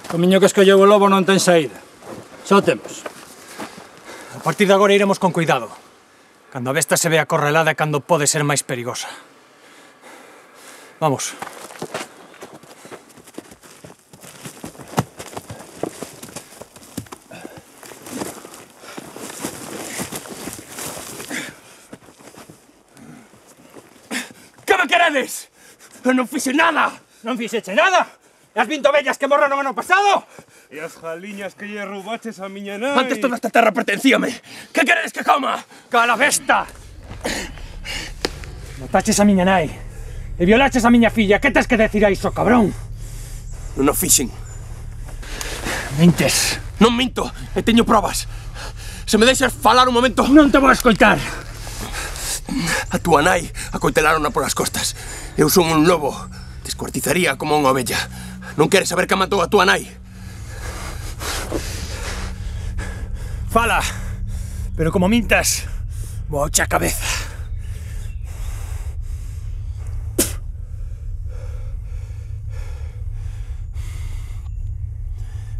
Camiño que escolleu o lobo non ten saída. Só temos. A partir de agora iremos con cuidado. Cando a besta se ve acorrelada é cando pode ser máis perigosa. Vamos. Que me queredes? Eu non fixe nada! Non fixeche nada? E as 20 ovellas que morreron ano pasado? E as jaliñas que lle roubaches a miña nai? Antes toda esta terra pertencíame. Que queredes que coma? Cala besta! Mataches a miña nai e violaches a miña filla. Que tes que decir a iso, cabrón? Non o fixen. Mentes. Non minto, e teño probas. Se me deixas falar un momento... Non te vou escoitar. A túa nai acoitelárona polas costas. Eu son un lobo. Descuartizaría como unha ovella. Non queres saber que matou a túa nai? Fala, pero como mintas, vou a cabeza.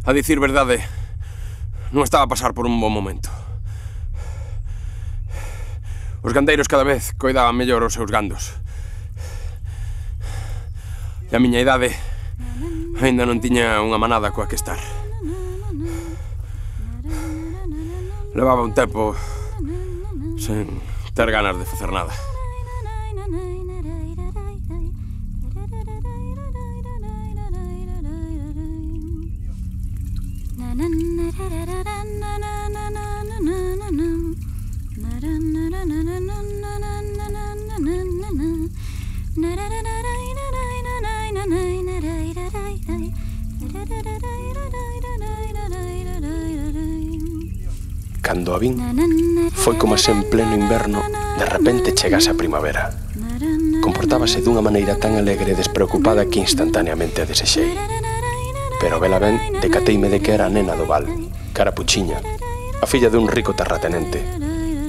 A dicir verdade, non estaba a pasar por un bon momento. Os gandeiros cada vez coidaban mellor os seus gandos. E a miña idade aínda non tiña unha manada coa que estar. Levaba un tempo sen ter ganas de facer nada. Cando a vin, foi como se en pleno inverno de repente chegase a primavera. Comportábase dunha maneira tan alegre e despreocupada que instantaneamente a desexei. Pero vela ben, decateime de que era a nena do val, Carapuchiña, a filla dun rico terratenente,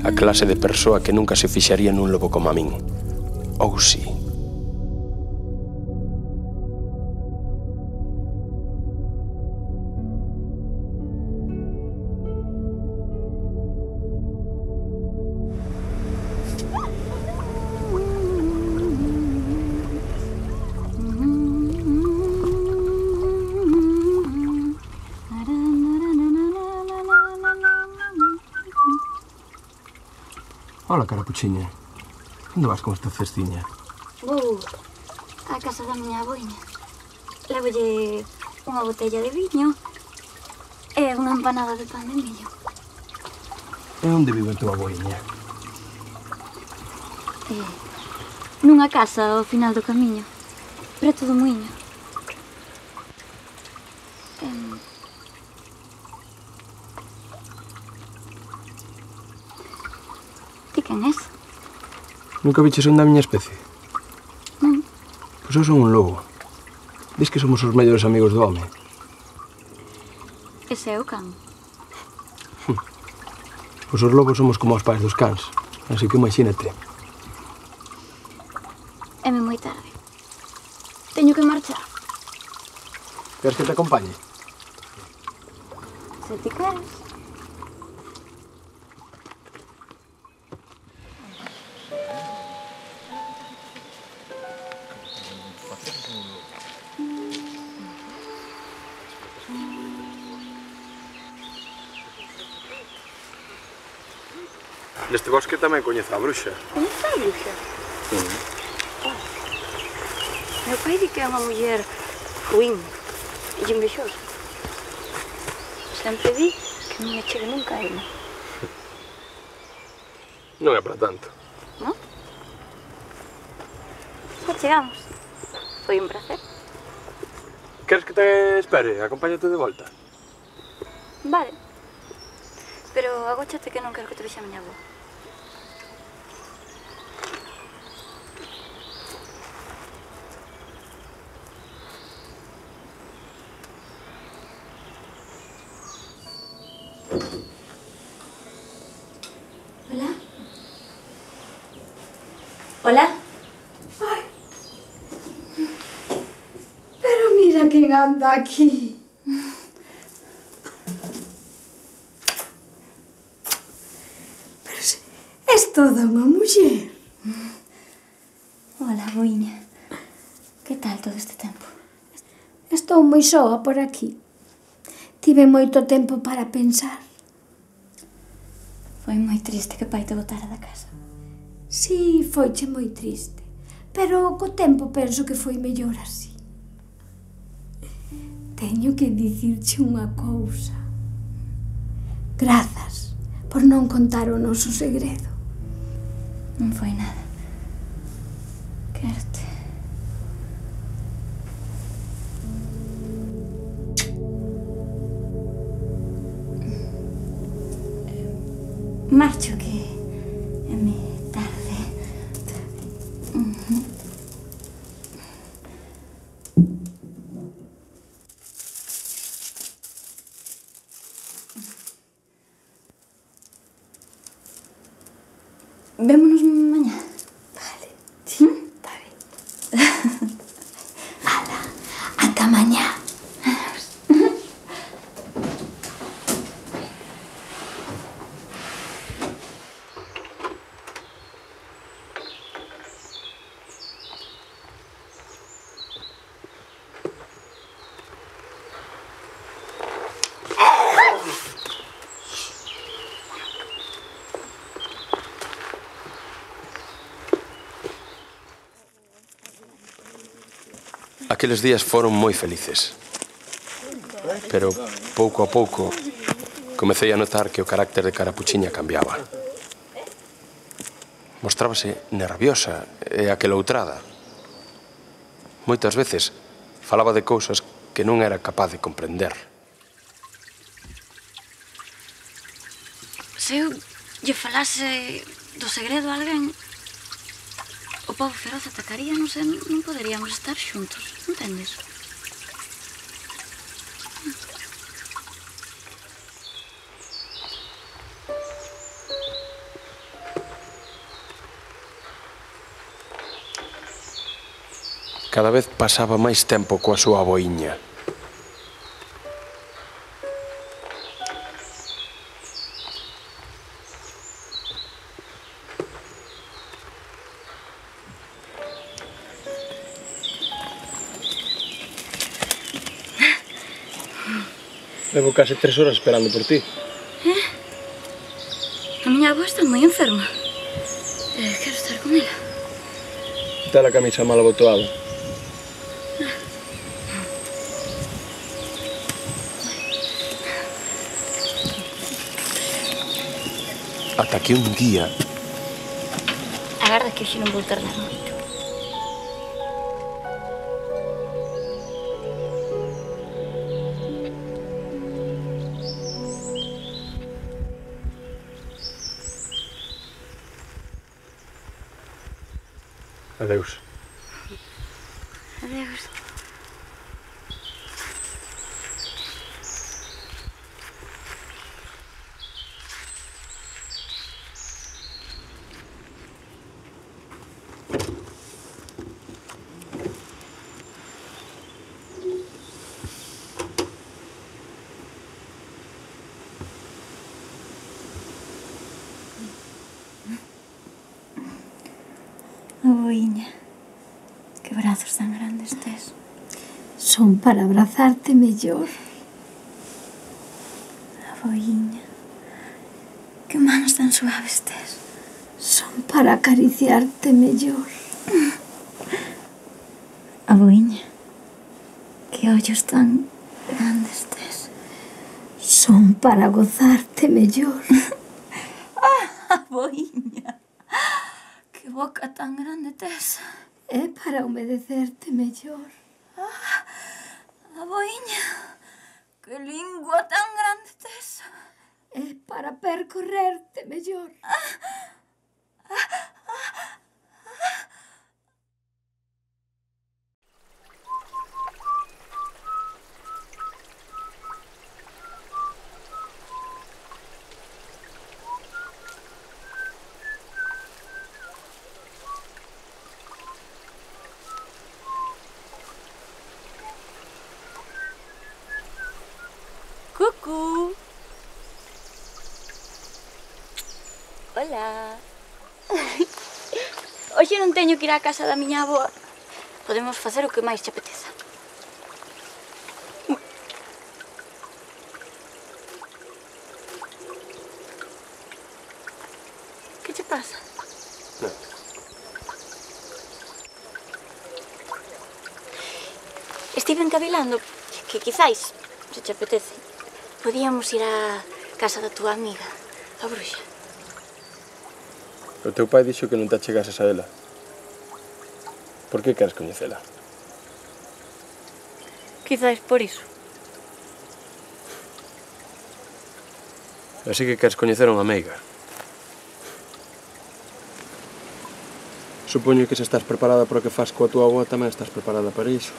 a clase de persoa que nunca se fixaría nun lobo como a min. Ou si. Hola, Carapuchiña. Onde vas con esta cestiña? Vou á casa da miña aboiña. Levolle unha botella de viño e unha empanada de pan de millo. E onde vive a tua aboiña? Nunha casa ao final do camiño, preto do muiño. Ti quen és? Nunca viches onde a miña especie? Non. Pois eu son un lobo. Dis que somos os mellores amigos do home. Ese é o can. Pois os lobos somos como os pais dos cans. Así que imagínate. Éme moi tarde. Teño que marchar. Queres que te acompañe? Se ti queres. Neste bosque tamén coñezo a bruxa. Coñezo a bruxa? Meu pai di que é unha muller ruín e envexosa. Sempre di que non me chegue nunca a ela. Non é para tanto. Non? Xa chegamos. Foi un placer. Queres que te espere? Acompáñate de volta. Vale. Pero agóchate que non quero que te vexa a miña avó. Hola? Hola? Ay. Pero mira quen anda aquí. toda unha muller. Hola, boiña. Que tal todo este tempo? Estou moi soa por aquí. Tive moito tempo para pensar. Foi moi triste que pai te botara da casa. Si, foiche moi triste. Pero co tempo penso que foi mellor así. Teño que dicirche unha cousa. Grazas por non contar o noso segredo. Non foi nada. Quérete. Marcho que é me tarde. Vémonos mañá. Vale, sí, está ben. Ala, ata mañá. Aqueles días foron moi felices. Pero, pouco a pouco, comecei a notar que o carácter de Carapuchiña cambiaba. Mostrábase nerviosa e aqueloutrada. Moitas veces falaba de cousas que non era capaz de comprender. Se eu lle falase do segredo a alguén, o pobo feroz atacaríanos e non poderíamos estar xuntos, entendes? Cada vez pasaba máis tempo coa súa boiña. Levo case 3 horas esperando por ti. A miña avó está moi enferma. Quero estar con ela. Está a camisa mal abotoada. Ata que un día... Agarda que hoxe non vou tardar moito. Adeus. Adeus. Boiña, que brazos tan grandes tes. Son para abrazarte mellor. Boiña, que manos tan suaves tes. Son para acariciarte mellor. Boiña, que ollos tan grandes tes. Son para gozarte mellor. Boiña, que boca tan grande tes. É para humedecerte mellor. Boiña, que lingua tan grande tes. É para percorrerte mellor. Cucú. Hola. Hoxe non teño que ir á casa da miña avoa. Podemos facer o que máis te apeteza. Que te pasa? Non. Estive encavilando que quizáis, se te apetece, podíamos ir á casa da túa amiga, a bruxa. O teu pai dixo que non te achegases a ela. Por que queres coñecela? Quizáis por iso. Así que queres coñecer a unha meiga. Supoño que se estás preparada para o que faz coa túa avoa tamén estás preparada para iso.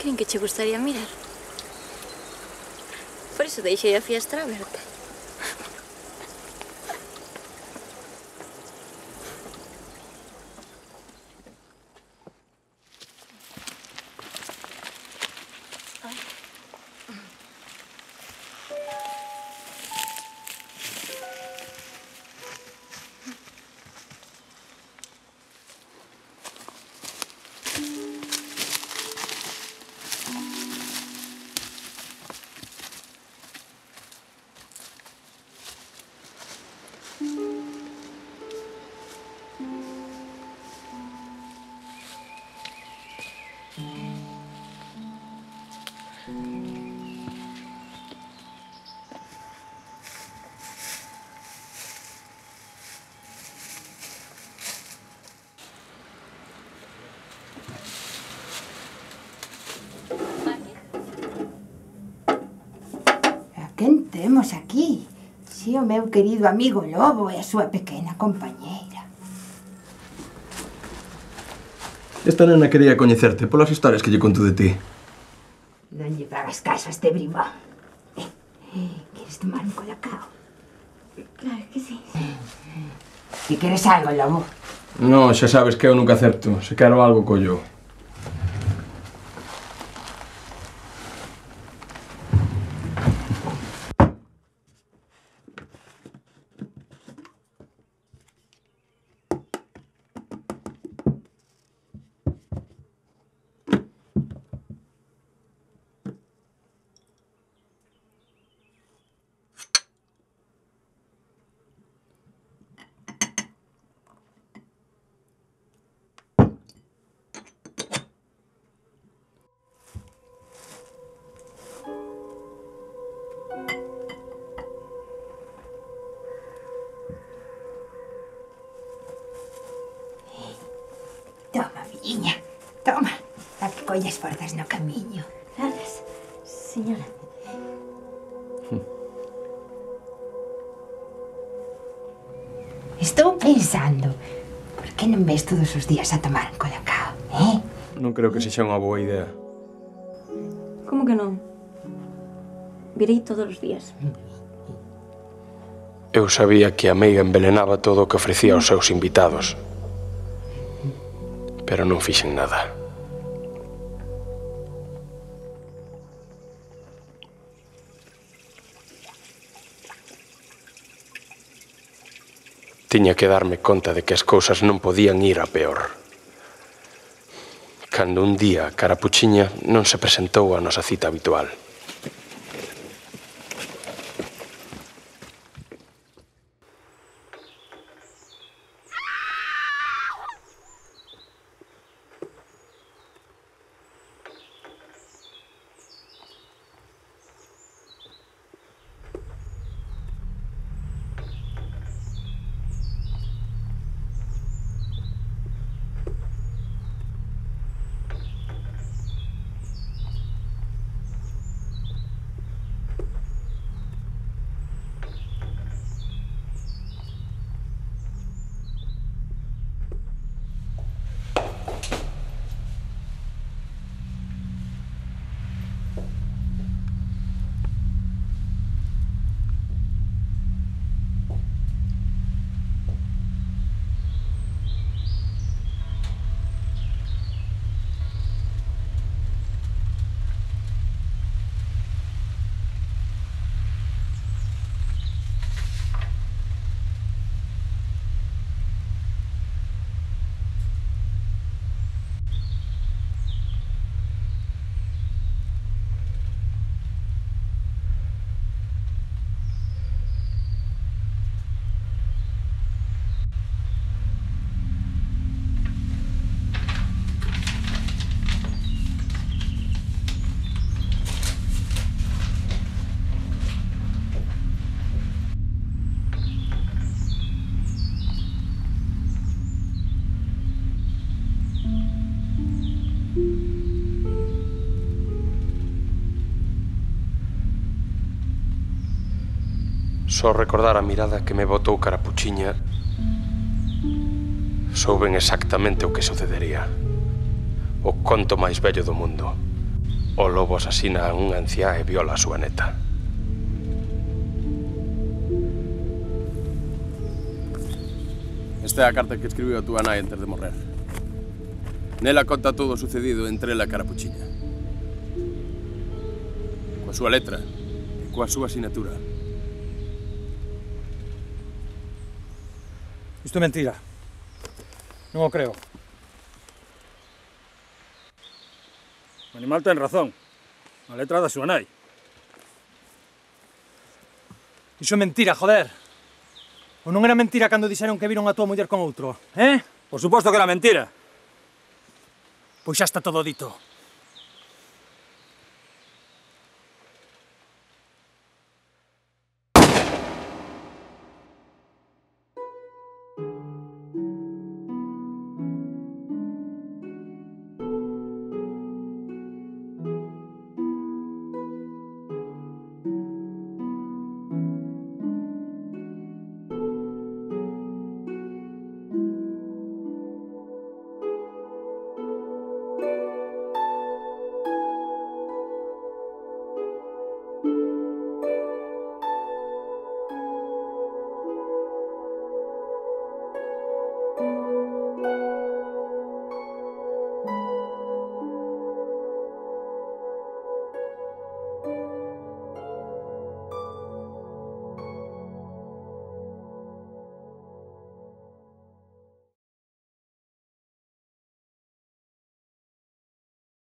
Quen que che gustaría mirar? Por iso deixei a fiestra aberta. Quen temos aquí? Si, o meu querido amigo Lobo e a súa pequena compañeira. Esta nena quería coñecerte polas historias que lle conto de ti. Non lle pagas caso a este bribón. Queres tomar un colacao? Claro que sí. E queres algo, Lobo? No, xa sabes que eu nunca acerto. Se quero algo, collo. Toma, viña, toma. A que colles forzas no camiño. Gracias, señora. Estou pensando, por que non ves todos os días a tomar un colacao, Non creo que sexa unha boa idea. Como que non? Virei todos os días. Eu sabía que a meiga envenenaba todo o que ofrecía aos seus invitados. Pero non fixen nada. Tiña que darme conta de que as cousas non podían ir a peor. Cando un día a Carapuchiña non se presentou á nosa cita habitual. Só recordar a mirada que me botou Carapuchiña, souben exactamente o que sucedería. O conto máis vello do mundo. O lobo asasina a unha anciá e viola a súa neta. Esta é a carta que escribiu a túa nai antes de morrer. Nela conta todo o sucedido entre ela e Carapuchiña. Coa súa letra e coa súa asinatura. Isto é mentira. Non o creo. O animal ten razón. A letra da súa nai. Iso é mentira, joder. Ou non era mentira cando dixeron que viron a túa muller con outro, eh? Por suposto que era mentira. Pois xa está todo dito.